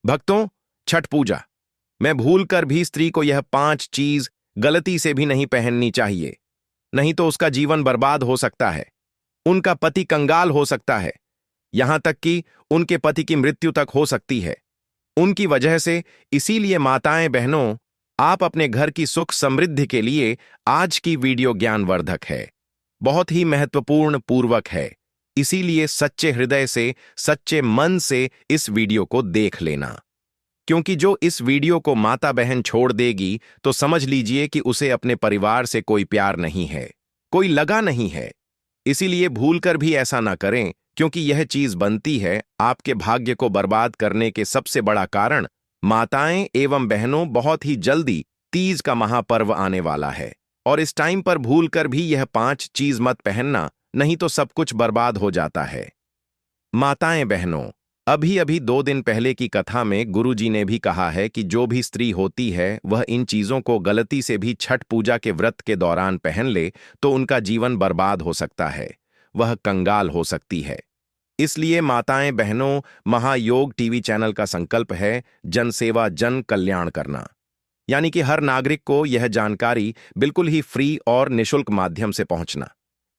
भक्तों, छठ पूजा मैं भूलकर भी स्त्री को यह 5 चीज गलती से भी नहीं पहननी चाहिए, नहीं तो उसका जीवन बर्बाद हो सकता है, उनका पति कंगाल हो सकता है, यहां तक कि उनके पति की मृत्यु तक हो सकती है उनकी वजह से। इसीलिए माताएं बहनों, आप अपने घर की सुख समृद्धि के लिए आज की वीडियो ज्ञानवर्धक है, बहुत ही महत्वपूर्ण पूर्वक है। इसीलिए सच्चे हृदय से, सच्चे मन से इस वीडियो को देख लेना, क्योंकि जो इस वीडियो को माता बहन छोड़ देगी तो समझ लीजिए कि उसे अपने परिवार से कोई प्यार नहीं है, कोई लगा नहीं है। इसीलिए भूलकर भी ऐसा ना करें, क्योंकि यह चीज बनती है आपके भाग्य को बर्बाद करने के सबसे बड़ा कारण। माताएं एवं बहनों, बहुत ही जल्दी तीज का महापर्व आने वाला है और इस टाइम पर भूलकर भी यह 5 चीज मत पहनना, नहीं तो सब कुछ बर्बाद हो जाता है। माताएं बहनों, अभी अभी 2 दिन पहले की कथा में गुरुजी ने भी कहा है कि जो भी स्त्री होती है वह इन चीजों को गलती से भी छठ पूजा के व्रत के दौरान पहन ले तो उनका जीवन बर्बाद हो सकता है, वह कंगाल हो सकती है। इसलिए माताएं बहनों, महायोग टीवी चैनल का संकल्प है जनसेवा जन कल्याण करना, यानी कि हर नागरिक को यह जानकारी बिल्कुल ही फ्री और निशुल्क माध्यम से पहुंचना।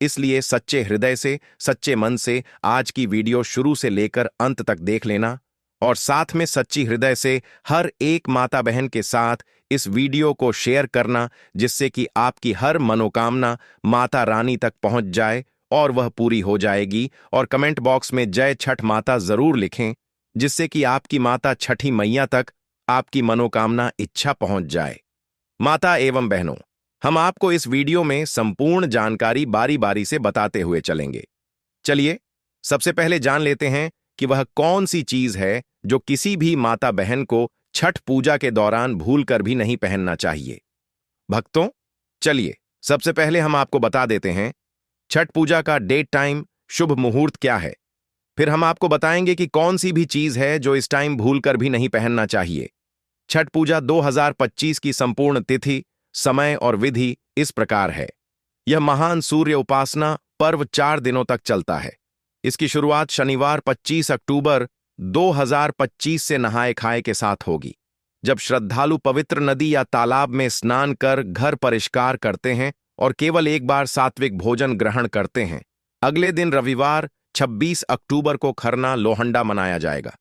इसलिए सच्चे हृदय से, सच्चे मन से आज की वीडियो शुरू से लेकर अंत तक देख लेना और साथ में सच्ची हृदय से हर एक माता बहन के साथ इस वीडियो को शेयर करना, जिससे कि आपकी हर मनोकामना माता रानी तक पहुंच जाए और वह पूरी हो जाएगी। और कमेंट बॉक्स में जय छठ माता जरूर लिखें, जिससे कि आपकी माता छठी मैया तक आपकी मनोकामना इच्छा पहुंच जाए। माता एवं बहनों, हम आपको इस वीडियो में संपूर्ण जानकारी बारी बारी से बताते हुए चलेंगे। चलिए सबसे पहले जान लेते हैं कि वह कौन सी चीज है जो किसी भी माता बहन को छठ पूजा के दौरान भूलकर भी नहीं पहनना चाहिए। भक्तों, चलिए सबसे पहले हम आपको बता देते हैं छठ पूजा का डेट, टाइम, शुभ मुहूर्त क्या है। फिर हम आपको बताएंगे कि कौन सी भी चीज है जो इस टाइम भूलकर भी नहीं पहनना चाहिए। छठ पूजा 2025 की संपूर्ण तिथि, समय और विधि इस प्रकार है। यह महान सूर्य उपासना पर्व 4 दिनों तक चलता है। इसकी शुरुआत शनिवार 25 अक्टूबर 2025 से नहाए खाए के साथ होगी, जब श्रद्धालु पवित्र नदी या तालाब में स्नान कर घर परिष्कार करते हैं और केवल एक बार सात्विक भोजन ग्रहण करते हैं। अगले दिन रविवार 26 अक्टूबर को खरना लोहंडा मनाया जाएगा।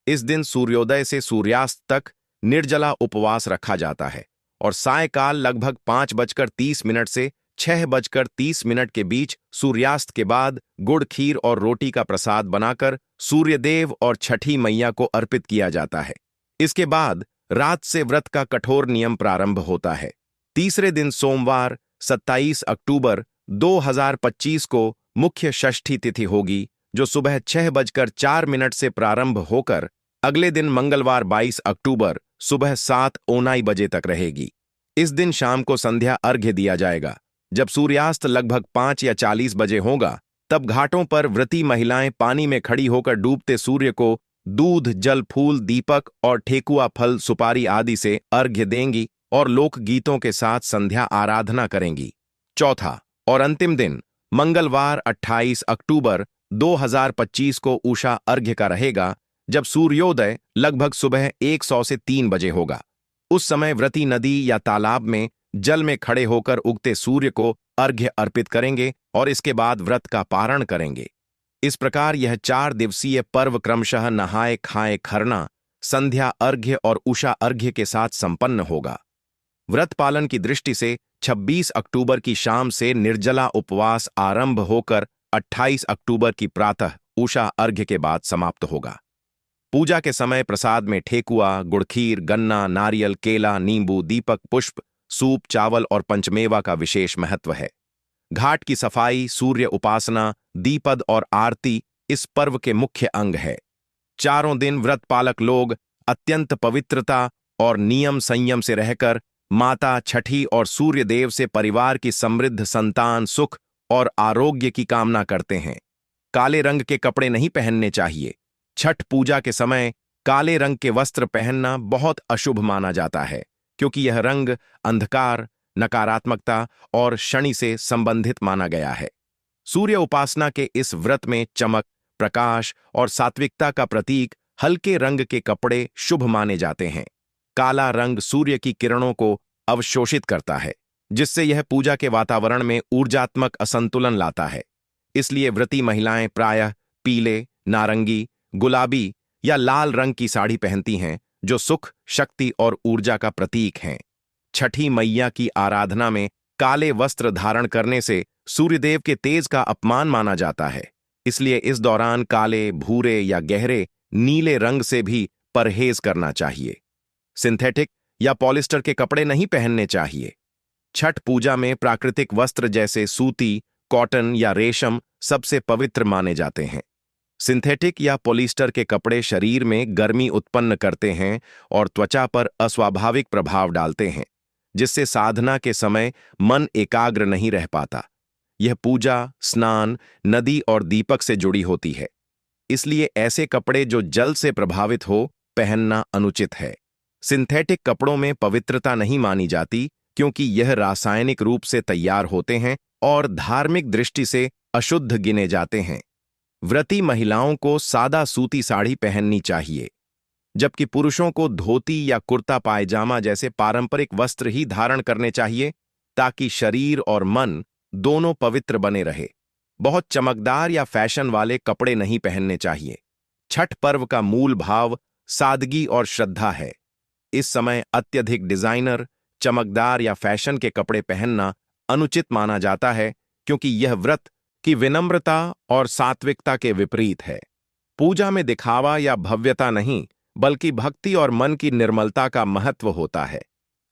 इस दिन सूर्योदय से सूर्यास्त तक निर्जला उपवास रखा जाता है और सायकाल लगभग 5:30 से 6:30 के बीच सूर्यास्त के बाद गुड़, खीर और रोटी का प्रसाद बनाकर सूर्यदेव और छठी मैया को अर्पित किया जाता है। इसके बाद रात से व्रत का कठोर नियम प्रारंभ होता है। तीसरे दिन सोमवार 27 अक्टूबर 2025 को मुख्य षष्ठी तिथि होगी, जो सुबह 6:04 से प्रारंभ होकर अगले दिन मंगलवार 22 अक्टूबर सुबह 7:09 बजे तक रहेगी। इस दिन शाम को संध्या अर्घ्य दिया जाएगा। जब सूर्यास्त लगभग 5 या 40 बजे होगा, तब घाटों पर व्रती महिलाएं पानी में खड़ी होकर डूबते सूर्य को दूध, जल, फूल, दीपक और ठेकुआ, फल, सुपारी आदि से अर्घ्य देंगी और लोक गीतों के साथ संध्या आराधना करेंगी। चौथा और अंतिम दिन मंगलवार 28 अक्टूबर 2025 को उषा अर्घ्य का रहेगा, जब सूर्योदय लगभग सुबह 100 से 3 बजे होगा। उस समय व्रती नदी या तालाब में जल में खड़े होकर उगते सूर्य को अर्घ्य अर्पित करेंगे और इसके बाद व्रत का पारण करेंगे। इस प्रकार यह 4 दिवसीय पर्व क्रमशः नहाए खाए खरना, संध्या अर्घ्य और उषा अर्घ्य के साथ संपन्न होगा। व्रत पालन की दृष्टि से 26 अक्टूबर की शाम से निर्जला उपवास आरंभ होकर 28 अक्टूबर की प्रातः उषा अर्घ्य के बाद समाप्त होगा। पूजा के समय प्रसाद में ठेकुआ, गुड़खीर, गन्ना, नारियल, केला, नींबू, दीपक, पुष्प, सूप, चावल और पंचमेवा का विशेष महत्व है। घाट की सफाई, सूर्य उपासना, दीपद और आरती इस पर्व के मुख्य अंग है। चारों दिन व्रत पालक लोग अत्यंत पवित्रता और नियम संयम से रहकर माता छठी और सूर्य देव से परिवार की समृद्ध संतान, सुख और आरोग्य की कामना करते हैं। काले रंग के कपड़े नहीं पहनने चाहिए। छठ पूजा के समय काले रंग के वस्त्र पहनना बहुत अशुभ माना जाता है, क्योंकि यह रंग अंधकार, नकारात्मकता और शनि से संबंधित माना गया है। सूर्य उपासना के इस व्रत में चमक, प्रकाश और सात्विकता का प्रतीक हल्के रंग के कपड़े शुभ माने जाते हैं। काला रंग सूर्य की किरणों को अवशोषित करता है, जिससे यह पूजा के वातावरण में ऊर्जात्मक असंतुलन लाता है। इसलिए व्रती महिलाएं प्रायः पीले, नारंगी, गुलाबी या लाल रंग की साड़ी पहनती हैं, जो सुख, शक्ति और ऊर्जा का प्रतीक हैं। छठी मैया की आराधना में काले वस्त्र धारण करने से सूर्यदेव के तेज का अपमान माना जाता है। इसलिए इस दौरान काले, भूरे या गहरे नीले रंग से भी परहेज करना चाहिए। सिंथेटिक या पॉलिस्टर के कपड़े नहीं पहनने चाहिए। छठ पूजा में प्राकृतिक वस्त्र जैसे सूती, कॉटन या रेशम सबसे पवित्र माने जाते हैं। सिंथेटिक या पॉलिस्टर के कपड़े शरीर में गर्मी उत्पन्न करते हैं और त्वचा पर अस्वाभाविक प्रभाव डालते हैं, जिससे साधना के समय मन एकाग्र नहीं रह पाता। यह पूजा, स्नान, नदी और दीपक से जुड़ी होती है। इसलिए ऐसे कपड़े जो जल से प्रभावित हो, पहनना अनुचित है। सिंथेटिक कपड़ों में पवित्रता नहीं मानी जाती, क्योंकि यह रासायनिक रूप से तैयार होते हैं और धार्मिक दृष्टि से अशुद्ध गिने जाते हैं। व्रती महिलाओं को सादा सूती साड़ी पहननी चाहिए, जबकि पुरुषों को धोती या कुर्ता पायजामा जैसे पारंपरिक वस्त्र ही धारण करने चाहिए, ताकि शरीर और मन दोनों पवित्र बने रहे। बहुत चमकदार या फैशन वाले कपड़े नहीं पहनने चाहिए। छठ पर्व का मूल भाव सादगी और श्रद्धा है। इस समय अत्यधिक डिजाइनर, चमकदार या फैशन के कपड़े पहनना अनुचित माना जाता है, क्योंकि यह व्रत की विनम्रता और सात्विकता के विपरीत है। पूजा में दिखावा या भव्यता नहीं, बल्कि भक्ति और मन की निर्मलता का महत्व होता है।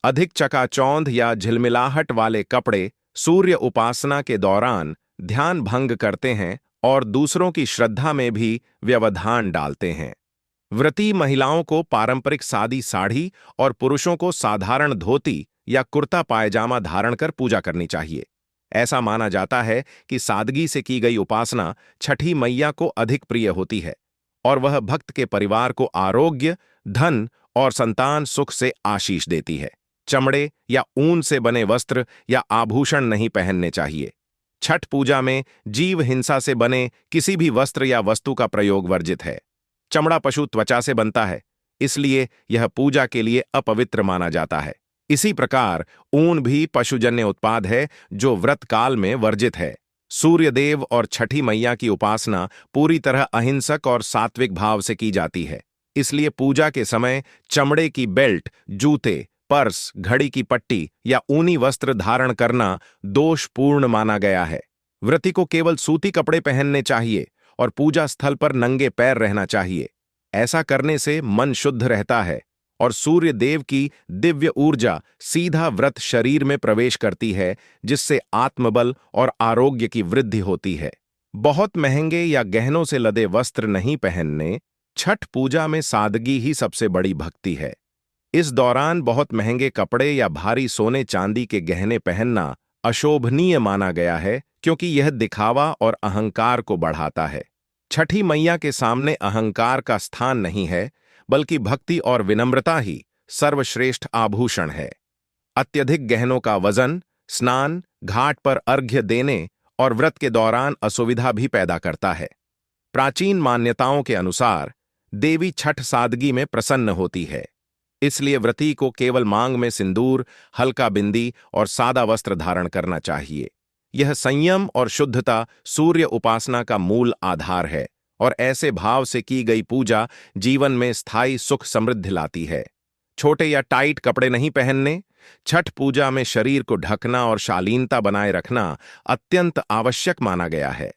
अधिक चकाचौंध या झिलमिलाहट वाले कपड़े सूर्य उपासना के दौरान ध्यान भंग करते हैं और दूसरों की श्रद्धा में भी व्यवधान डालते हैं। व्रती महिलाओं को पारंपरिक सादी साड़ी और पुरुषों को साधारण धोती या कुर्ता पायजामा धारण कर पूजा करनी चाहिए। ऐसा माना जाता है कि सादगी से की गई उपासना छठी मैया को अधिक प्रिय होती है और वह भक्त के परिवार को आरोग्य, धन और संतान सुख से आशीष देती है। चमड़े या ऊन से बने वस्त्र या आभूषण नहीं पहनने चाहिए। छठ पूजा में जीव हिंसा से बने किसी भी वस्त्र या वस्तु का प्रयोग वर्जित है। चमड़ा पशु त्वचा से बनता है, इसलिए यह पूजा के लिए अपवित्र माना जाता है। इसी प्रकार ऊन भी पशुजन्य उत्पाद है, जो व्रत काल में वर्जित है। सूर्यदेव और छठी मैया की उपासना पूरी तरह अहिंसक और सात्विक भाव से की जाती है। इसलिए पूजा के समय चमड़े की बेल्ट, जूते, पर्स, घड़ी की पट्टी या ऊनी वस्त्र धारण करना दोषपूर्ण माना गया है। व्रती को केवल सूती कपड़े पहनने चाहिए और पूजा स्थल पर नंगे पैर रहना चाहिए। ऐसा करने से मन शुद्ध रहता है और सूर्य देव की दिव्य ऊर्जा सीधा व्रत शरीर में प्रवेश करती है, जिससे आत्मबल और आरोग्य की वृद्धि होती है। बहुत महंगे या गहनों से लदे वस्त्र नहीं पहनने। छठ पूजा में सादगी ही सबसे बड़ी भक्ति है। इस दौरान बहुत महंगे कपड़े या भारी सोने चांदी के गहने पहनना अशोभनीय माना गया है, क्योंकि यह दिखावा और अहंकार को बढ़ाता है। छठी मैया के सामने अहंकार का स्थान नहीं है, बल्कि भक्ति और विनम्रता ही सर्वश्रेष्ठ आभूषण है। अत्यधिक गहनों का वजन स्नान, घाट पर अर्घ्य देने और व्रत के दौरान असुविधा भी पैदा करता है। प्राचीन मान्यताओं के अनुसार देवी छठ सादगी में प्रसन्न होती है, इसलिए व्रती को केवल मांग में सिंदूर, हल्का बिंदी और सादा वस्त्र धारण करना चाहिए। यह संयम और शुद्धता सूर्य उपासना का मूल आधार है और ऐसे भाव से की गई पूजा जीवन में स्थायी सुख समृद्धि लाती है। छोटे या टाइट कपड़े नहीं पहनने। छठ पूजा में शरीर को ढकना और शालीनता बनाए रखना अत्यंत आवश्यक माना गया है।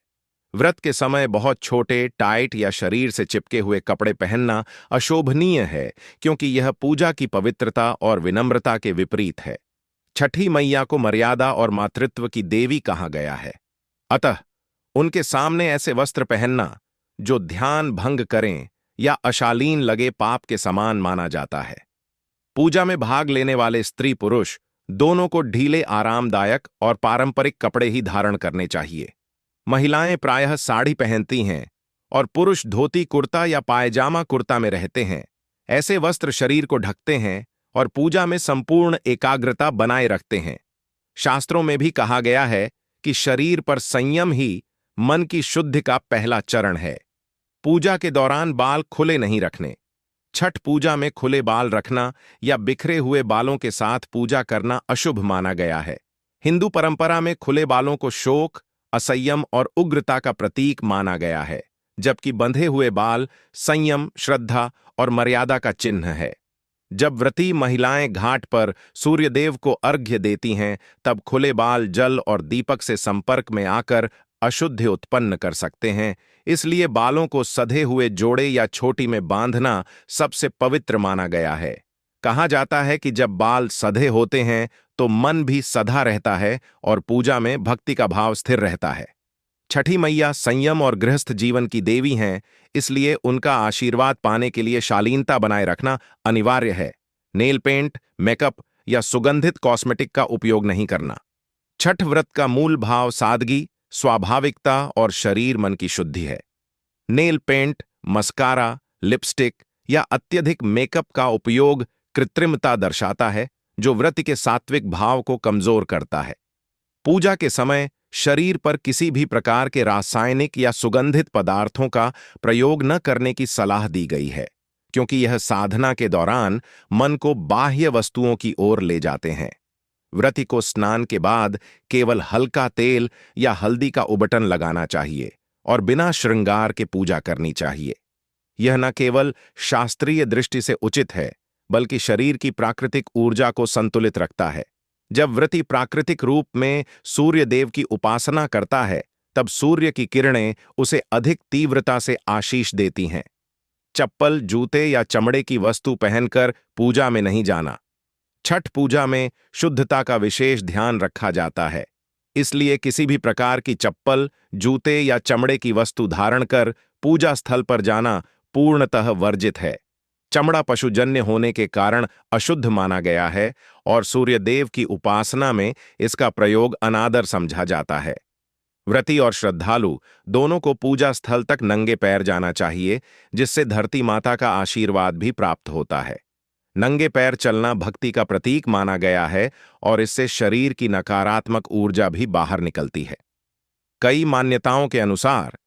व्रत के समय बहुत छोटे, टाइट या शरीर से चिपके हुए कपड़े पहनना अशोभनीय है, क्योंकि यह पूजा की पवित्रता और विनम्रता के विपरीत है। छठी मैया को मर्यादा और मातृत्व की देवी कहा गया है, अतः उनके सामने ऐसे वस्त्र पहनना जो ध्यान भंग करें या अशालीन लगे पाप के समान माना जाता है। पूजा में भाग लेने वाले स्त्री पुरुष दोनों को ढीले, आरामदायक और पारंपरिक कपड़े ही धारण करने चाहिए। महिलाएं प्रायः साड़ी पहनती हैं और पुरुष धोती कुर्ता या पायजामा कुर्ता में रहते हैं। ऐसे वस्त्र शरीर को ढकते हैं और पूजा में संपूर्ण एकाग्रता बनाए रखते हैं। शास्त्रों में भी कहा गया है कि शरीर पर संयम ही मन की शुद्धि का पहला चरण है। पूजा के दौरान बाल खुले नहीं रखने। छठ पूजा में खुले बाल रखना या बिखरे हुए बालों के साथ पूजा करना अशुभ माना गया है। हिंदू परंपरा में खुले बालों को शोक, असंयम और उग्रता का प्रतीक माना गया है, जबकि बंधे हुए बाल संयम, श्रद्धा और मर्यादा का चिन्ह है। जब व्रती महिलाएं घाट पर सूर्यदेव को अर्घ्य देती हैं, तब खुले बाल जल और दीपक से संपर्क में आकर अशुद्धि उत्पन्न कर सकते हैं। इसलिए बालों को सधे हुए जोड़े या छोटी में बांधना सबसे पवित्र माना गया है। कहा जाता है कि जब बाल सधे होते हैं तो मन भी सधा रहता है और पूजा में भक्ति का भाव स्थिर रहता है। छठी मैया संयम और गृहस्थ जीवन की देवी हैं, इसलिए उनका आशीर्वाद पाने के लिए शालीनता बनाए रखना अनिवार्य है। नेल पेंट, मेकअप या सुगंधित कॉस्मेटिक का उपयोग नहीं करना। छठ व्रत का मूल भाव सादगी, स्वाभाविकता और शरीर मन की शुद्धि है। नेल पेंट, मस्कारा, लिपस्टिक या अत्यधिक मेकअप का उपयोग कृत्रिमता दर्शाता है, जो व्रत के सात्विक भाव को कमजोर करता है। पूजा के समय शरीर पर किसी भी प्रकार के रासायनिक या सुगंधित पदार्थों का प्रयोग न करने की सलाह दी गई है, क्योंकि यह साधना के दौरान मन को बाह्य वस्तुओं की ओर ले जाते हैं। व्रती को स्नान के बाद केवल हल्का तेल या हल्दी का उबटन लगाना चाहिए और बिना श्रृंगार के पूजा करनी चाहिए। यह न केवल शास्त्रीय दृष्टि से उचित है, बल्कि शरीर की प्राकृतिक ऊर्जा को संतुलित रखता है। जब व्रती प्राकृतिक रूप में सूर्य देव की उपासना करता है, तब सूर्य की किरणें उसे अधिक तीव्रता से आशीष देती हैं। चप्पल, जूते या चमड़े की वस्तु पहनकर पूजा में नहीं जाना। छठ पूजा में शुद्धता का विशेष ध्यान रखा जाता है, इसलिए किसी भी प्रकार की चप्पल, जूते या चमड़े की वस्तु धारण कर पूजा स्थल पर जाना पूर्णतः वर्जित है। चमड़ा पशुजन्य होने के कारण अशुद्ध माना गया है और सूर्यदेव की उपासना में इसका प्रयोग अनादर समझा जाता है। व्रती और श्रद्धालु दोनों को पूजा स्थल तक नंगे पैर जाना चाहिए, जिससे धरती माता का आशीर्वाद भी प्राप्त होता है। नंगे पैर चलना भक्ति का प्रतीक माना गया है और इससे शरीर की नकारात्मक ऊर्जा भी बाहर निकलती है। कई मान्यताओं के अनुसार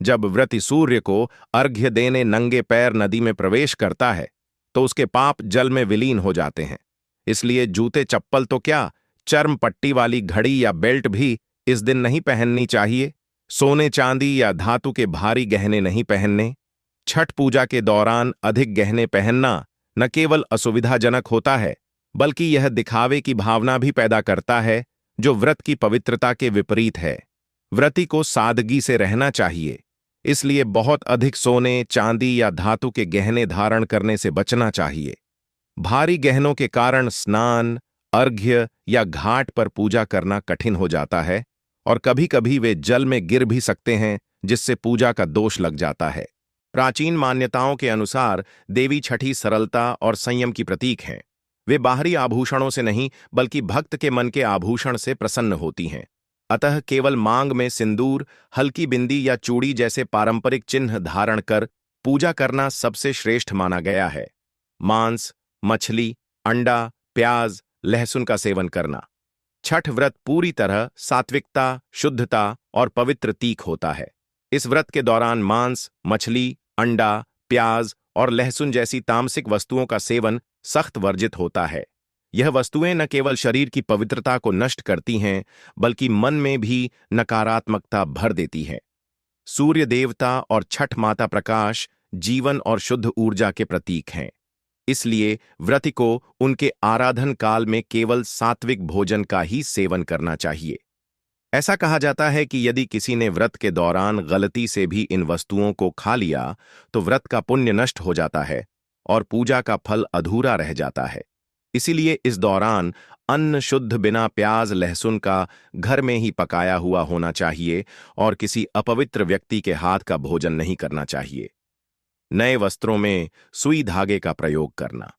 जब व्रती सूर्य को अर्घ्य देने नंगे पैर नदी में प्रवेश करता है, तो उसके पाप जल में विलीन हो जाते हैं। इसलिए जूते, चप्पल तो क्या, चर्म पट्टी वाली घड़ी या बेल्ट भी इस दिन नहीं पहननी चाहिए। सोने, चांदी या धातु के भारी गहने नहीं पहनने। छठ पूजा के दौरान अधिक गहने पहनना न केवल असुविधाजनक होता है, बल्कि यह दिखावे की भावना भी पैदा करता है, जो व्रत की पवित्रता के विपरीत है। व्रती को सादगी से रहना चाहिए, इसलिए बहुत अधिक सोने, चांदी या धातु के गहने धारण करने से बचना चाहिए। भारी गहनों के कारण स्नान, अर्घ्य या घाट पर पूजा करना कठिन हो जाता है और कभी-कभी वे जल में गिर भी सकते हैं, जिससे पूजा का दोष लग जाता है। प्राचीन मान्यताओं के अनुसार देवी छठी सरलता और संयम की प्रतीक हैं। वे बाहरी आभूषणों से नहीं, बल्कि भक्त के मन के आभूषण से प्रसन्न होती हैं। अतः केवल मांग में सिंदूर, हल्की बिंदी या चूड़ी जैसे पारंपरिक चिन्ह धारण कर पूजा करना सबसे श्रेष्ठ माना गया है। मांस, मछली, अंडा, प्याज, लहसुन का सेवन करना। छठ व्रत पूरी तरह सात्विकता, शुद्धता और पवित्र तीख होता है। इस व्रत के दौरान मांस, मछली, अंडा, प्याज और लहसुन जैसी तामसिक वस्तुओं का सेवन सख्त वर्जित होता है। यह वस्तुएं न केवल शरीर की पवित्रता को नष्ट करती हैं, बल्कि मन में भी नकारात्मकता भर देती हैं। सूर्य देवता और छठ माता प्रकाश, जीवन और शुद्ध ऊर्जा के प्रतीक हैं। इसलिए व्रती को उनके आराधन काल में केवल सात्विक भोजन का ही सेवन करना चाहिए। ऐसा कहा जाता है कि यदि किसी ने व्रत के दौरान गलती से भी इन वस्तुओं को खा लिया, तो व्रत का पुण्य नष्ट हो जाता है और पूजा का फल अधूरा रह जाता है। इसीलिए इस दौरान अन्न शुद्ध, बिना प्याज, लहसुन का, घर में ही पकाया हुआ होना चाहिए और किसी अपवित्र व्यक्ति के हाथ का भोजन नहीं करना चाहिए। नए वस्त्रों में सुई धागे का प्रयोग करना।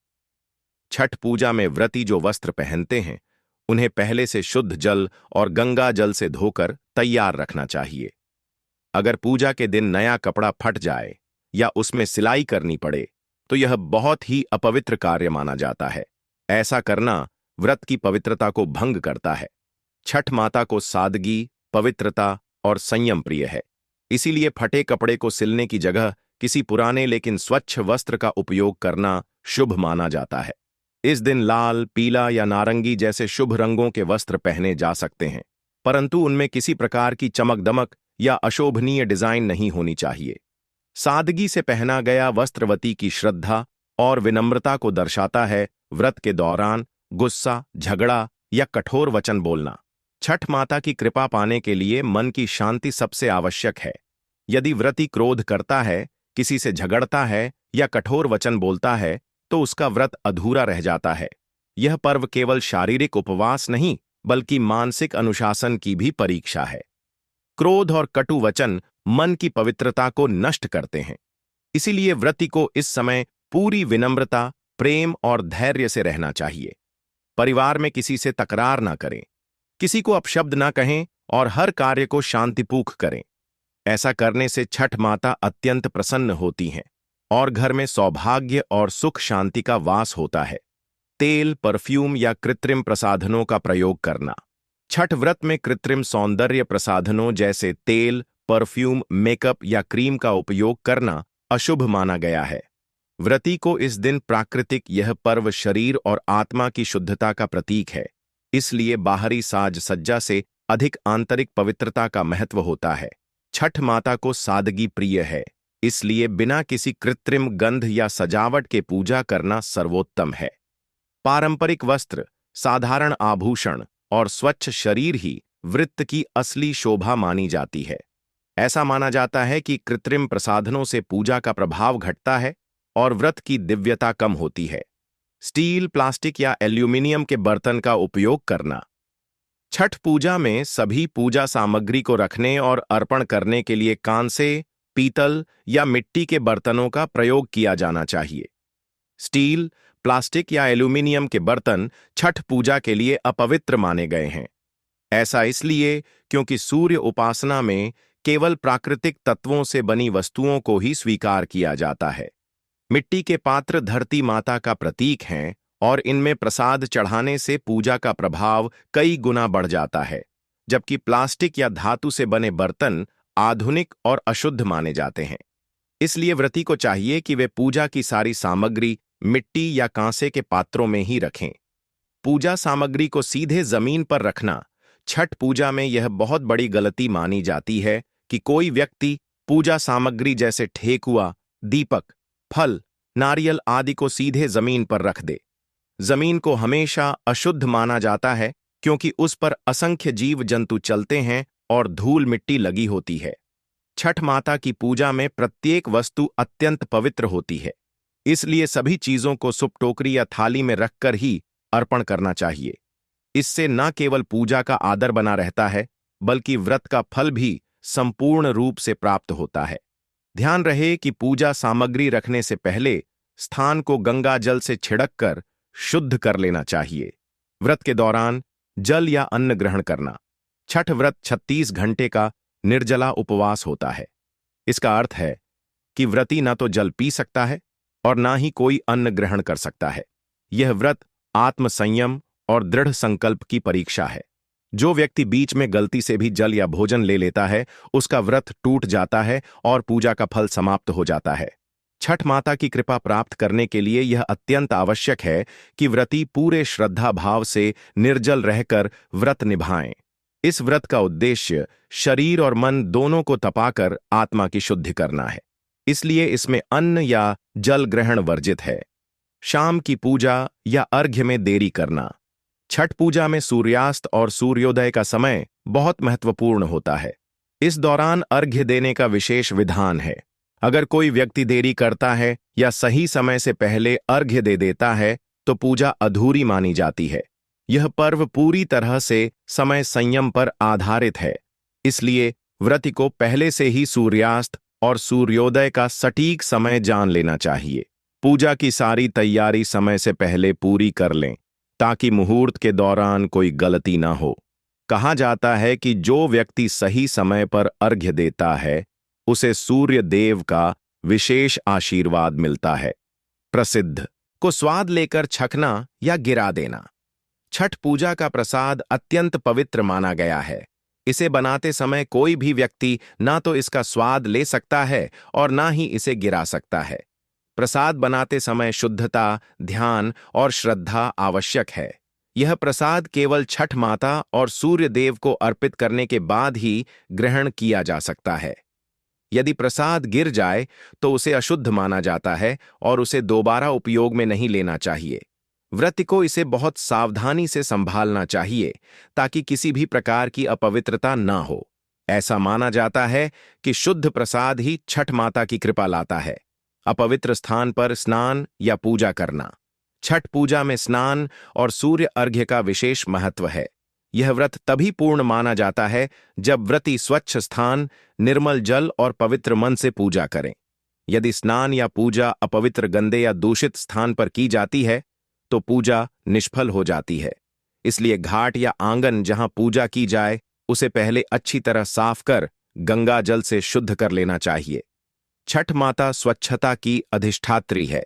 छठ पूजा में व्रती जो वस्त्र पहनते हैं, उन्हें पहले से शुद्ध जल और गंगा जल से धोकर तैयार रखना चाहिए। अगर पूजा के दिन नया कपड़ा फट जाए या उसमें सिलाई करनी पड़े, तो यह बहुत ही अपवित्र कार्य माना जाता है। ऐसा करना व्रत की पवित्रता को भंग करता है। छठ माता को सादगी, पवित्रता और संयम प्रिय है। इसीलिए फटे कपड़े को सिलने की जगह किसी पुराने लेकिन स्वच्छ वस्त्र का उपयोग करना शुभ माना जाता है। इस दिन लाल, पीला या नारंगी जैसे शुभ रंगों के वस्त्र पहने जा सकते हैं, परंतु उनमें किसी प्रकार की चमक दमक या अशोभनीय डिजाइन नहीं होनी चाहिए। सादगी से पहना गया वस्त्रवती की श्रद्धा और विनम्रता को दर्शाता है। व्रत के दौरान गुस्सा, झगड़ा या कठोर वचन बोलना। छठ माता की कृपा पाने के लिए मन की शांति सबसे आवश्यक है। यदि व्रती क्रोध करता है, किसी से झगड़ता है या कठोर वचन बोलता है, तो उसका व्रत अधूरा रह जाता है। यह पर्व केवल शारीरिक उपवास नहीं, बल्कि मानसिक अनुशासन की भी परीक्षा है। क्रोध और कटु वचन मन की पवित्रता को नष्ट करते हैं। इसीलिए व्रती को इस समय पूरी विनम्रता, प्रेम और धैर्य से रहना चाहिए। परिवार में किसी से तकरार ना करें, किसी को अपशब्द ना कहें और हर कार्य को शांतिपूर्वक करें। ऐसा करने से छठ माता अत्यंत प्रसन्न होती हैं और घर में सौभाग्य और सुख शांति का वास होता है। तेल, परफ्यूम या कृत्रिम प्रसाधनों का प्रयोग करना। छठ व्रत में कृत्रिम सौंदर्य प्रसाधनों जैसे तेल, परफ्यूम, मेकअप या क्रीम का उपयोग करना अशुभ माना गया है। व्रती को इस दिन प्राकृतिक यह पर्व शरीर और आत्मा की शुद्धता का प्रतीक है। इसलिए बाहरी साज सज्जा से अधिक आंतरिक पवित्रता का महत्व होता है। छठ माता को सादगी प्रिय है, इसलिए बिना किसी कृत्रिम गंध या सजावट के पूजा करना सर्वोत्तम है। पारंपरिक वस्त्र, साधारण आभूषण और स्वच्छ शरीर ही व्रत की असली शोभा मानी जाती है। ऐसा माना जाता है कि कृत्रिम प्रसाधनों से पूजा का प्रभाव घटता है और व्रत की दिव्यता कम होती है। स्टील, प्लास्टिक या एल्यूमिनियम के बर्तन का उपयोग करना। छठ पूजा में सभी पूजा सामग्री को रखने और अर्पण करने के लिए कांसे, पीतल या मिट्टी के बर्तनों का प्रयोग किया जाना चाहिए। स्टील, प्लास्टिक या एल्यूमिनियम के बर्तन छठ पूजा के लिए अपवित्र माने गए हैं। ऐसा इसलिए क्योंकि सूर्य उपासना में केवल प्राकृतिक तत्वों से बनी वस्तुओं को ही स्वीकार किया जाता है। मिट्टी के पात्र धरती माता का प्रतीक हैं और इनमें प्रसाद चढ़ाने से पूजा का प्रभाव कई गुना बढ़ जाता है, जबकि प्लास्टिक या धातु से बने बर्तन आधुनिक और अशुद्ध माने जाते हैं। इसलिए व्रती को चाहिए कि वे पूजा की सारी सामग्री मिट्टी या कांसे के पात्रों में ही रखें। पूजा सामग्री को सीधे जमीन पर रखना छठ पूजा में यह बहुत बड़ी गलती मानी जाती है कि कोई व्यक्ति पूजा सामग्री जैसे ठेकुआ, दीपक, फल, नारियल आदि को सीधे जमीन पर रख दे। जमीन को हमेशा अशुद्ध माना जाता है क्योंकि उस पर असंख्य जीव जंतु चलते हैं और धूल मिट्टी लगी होती है। छठ माता की पूजा में प्रत्येक वस्तु अत्यंत पवित्र होती है, इसलिए सभी चीजों को सुप टोकरी या थाली में रखकर ही अर्पण करना चाहिए। इससे न केवल पूजा का आदर बना रहता है, बल्कि व्रत का फल भी संपूर्ण रूप से प्राप्त होता है। ध्यान रहे कि पूजा सामग्री रखने से पहले स्थान को गंगा जल से छिड़ककर शुद्ध कर लेना चाहिए। व्रत के दौरान जल या अन्न ग्रहण करना। छठ व्रत 36 घंटे का निर्जला उपवास होता है। इसका अर्थ है कि व्रती न तो जल पी सकता है और ना ही कोई अन्न ग्रहण कर सकता है। यह व्रत आत्मसंयम और दृढ़ संकल्प की परीक्षा है। जो व्यक्ति बीच में गलती से भी जल या भोजन ले लेता है, उसका व्रत टूट जाता है और पूजा का फल समाप्त हो जाता है। छठ माता की कृपा प्राप्त करने के लिए यह अत्यंत आवश्यक है कि व्रती पूरे श्रद्धा भाव से निर्जल रहकर व्रत निभाएं। इस व्रत का उद्देश्य शरीर और मन दोनों को तपाकर आत्मा की शुद्धि करना है, इसलिए इसमें अन्न या जल ग्रहण वर्जित है। शाम की पूजा या अर्घ्य में देरी करना। छठ पूजा में सूर्यास्त और सूर्योदय का समय बहुत महत्वपूर्ण होता है। इस दौरान अर्घ्य देने का विशेष विधान है। अगर कोई व्यक्ति देरी करता है या सही समय से पहले अर्घ्य दे देता है, तो पूजा अधूरी मानी जाती है। यह पर्व पूरी तरह से समय संयम पर आधारित है, इसलिए व्रती को पहले से ही सूर्यास्त और सूर्योदय का सटीक समय जान लेना चाहिए। पूजा की सारी तैयारी समय से पहले पूरी कर लें, ताकि मुहूर्त के दौरान कोई गलती ना हो। कहा जाता है कि जो व्यक्ति सही समय पर अर्घ्य देता है, उसे सूर्य देव का विशेष आशीर्वाद मिलता है। प्रसिद्ध को स्वाद लेकर छकना या गिरा देना। छठ पूजा का प्रसाद अत्यंत पवित्र माना गया है। इसे बनाते समय कोई भी व्यक्ति ना तो इसका स्वाद ले सकता है और ना ही इसे गिरा सकता है। प्रसाद बनाते समय शुद्धता, ध्यान और श्रद्धा आवश्यक है। यह प्रसाद केवल छठ माता और सूर्य देव को अर्पित करने के बाद ही ग्रहण किया जा सकता है। यदि प्रसाद गिर जाए तो उसे अशुद्ध माना जाता है और उसे दोबारा उपयोग में नहीं लेना चाहिए। व्रत को इसे बहुत सावधानी से संभालना चाहिए ताकि किसी भी प्रकार की अपवित्रता न हो। ऐसा माना जाता है कि शुद्ध प्रसाद ही छठ माता की कृपा लाता है। अपवित्र स्थान पर स्नान या पूजा करना। छठ पूजा में स्नान और सूर्य अर्घ्य का विशेष महत्व है। यह व्रत तभी पूर्ण माना जाता है जब व्रती स्वच्छ स्थान, निर्मल जल और पवित्र मन से पूजा करें। यदि स्नान या पूजा अपवित्र, गंदे या दूषित स्थान पर की जाती है तो पूजा निष्फल हो जाती है। इसलिए घाट या आंगन जहां पूजा की जाए उसे पहले अच्छी तरह साफ कर गंगा जल से शुद्ध कर लेना चाहिए। छठ माता स्वच्छता की अधिष्ठात्री है,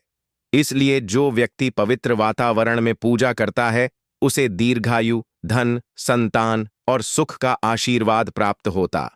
इसलिए जो व्यक्ति पवित्र वातावरण में पूजा करता है उसे दीर्घायु, धन, संतान और सुख का आशीर्वाद प्राप्त होता।